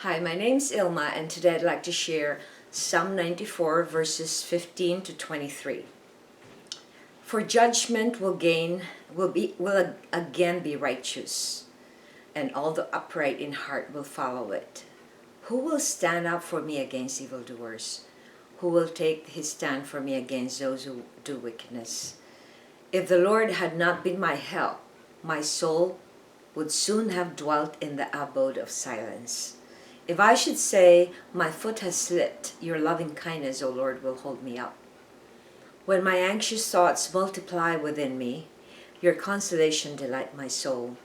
Hi, my name's Ilma, and today I'd like to share Psalm 94 verses 15 to 23. For judgment will again be righteous, and all the upright in heart will follow it. Who will stand up for me against evildoers? Who will take his stand for me against those who do wickedness? If the Lord had not been my help, my soul would soon have dwelt in the abode of silence. If I should say, my foot has slipped, your loving kindness, O Lord, will hold me up. When my anxious thoughts multiply within me, your consolation delight my soul.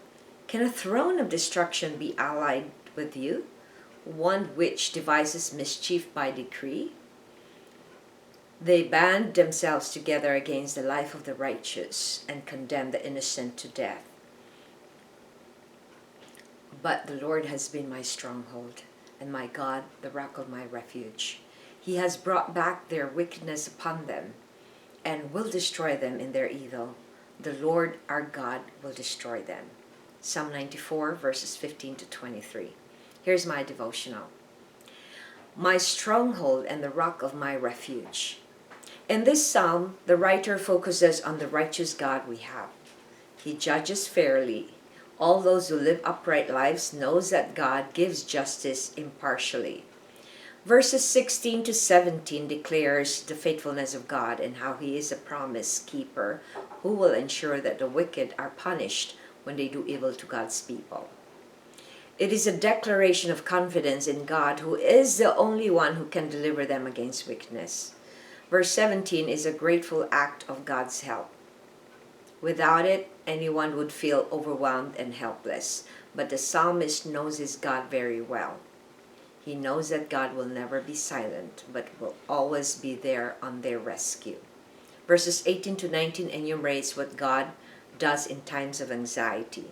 Can a throne of destruction be allied with you, one which devises mischief by decree? They band themselves together against the life of the righteous and condemn the innocent to death. But the Lord has been my stronghold, and my God, the rock of my refuge. He has brought back their wickedness upon them, and will destroy them in their evil. The Lord our God will destroy them. Psalm 94, verses 15 to 23. Here's my devotional. My stronghold and the rock of my refuge. In this psalm, the writer focuses on the righteous God we have. He judges fairly. All those who live upright lives knows that God gives justice impartially. Verses 16 to 17 declares the faithfulness of God and how He is a promise keeper who will ensure that the wicked are punished when they do evil to God's people. It is a declaration of confidence in God, who is the only one who can deliver them against wickedness. Verse 17 is a grateful act of God's help. Without it, anyone would feel overwhelmed and helpless. But the psalmist knows his God very well. He knows that God will never be silent, but will always be there on their rescue. Verses 18 to 19 enumerates what God does in times of anxiety.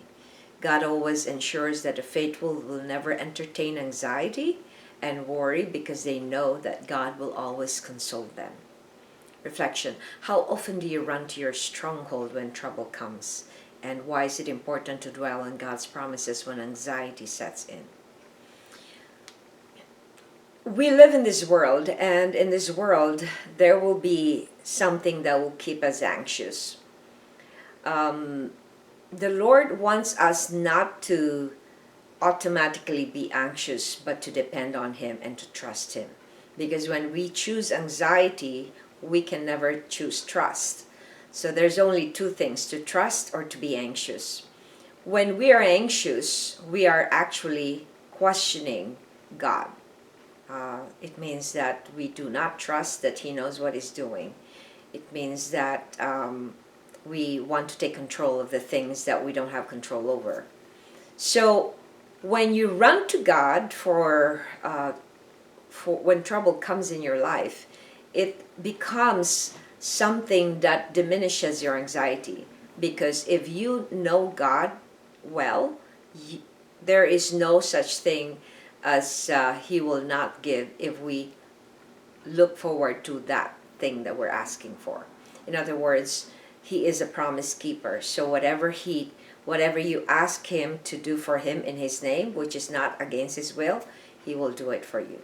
God always ensures that the faithful will never entertain anxiety and worry because they know that God will always console them. Reflection. How often do you run to your stronghold when trouble comes? And why is it important to dwell on God's promises when anxiety sets in? We live in this world, and in this world, there will be something that will keep us anxious. The Lord wants us not to automatically be anxious, but to depend on Him and to trust Him. Because when we choose anxiety, we can never choose trust. So there's only two things, to trust or to be anxious. When we are anxious, we are actually questioning God. It means that we do not trust that He knows what He's doing. It means that we want to take control of the things that we don't have control over. So when you run to God for when trouble comes in your life, it becomes something that diminishes your anxiety. Because if you know God well, there is no such thing as He will not give if we look forward to that thing that we're asking for. In other words, He is a promise keeper. So whatever you ask Him to do for Him in His name, which is not against His will, He will do it for you.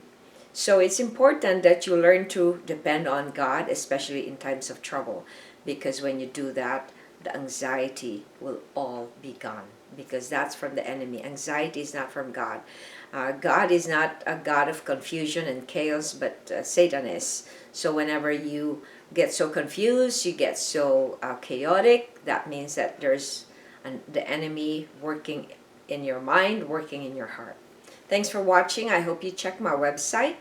So it's important that you learn to depend on God, especially in times of trouble, because when you do that, the anxiety will all be gone, because that's from the enemy. Anxiety is not from God. God is not a God of confusion and chaos, but Satan is. So whenever you get so confused, you get so chaotic, that means that there's the enemy working in your mind, working in your heart. Thanks for watching. I hope you check my website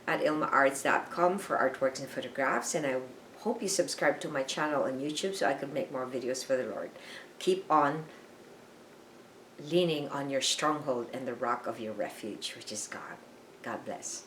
at ilmaarts.com for artworks and photographs, and I hope you subscribe to my channel on YouTube so I could make more videos for the Lord. Keep on leaning on your stronghold and the rock of your refuge, which is God. God bless.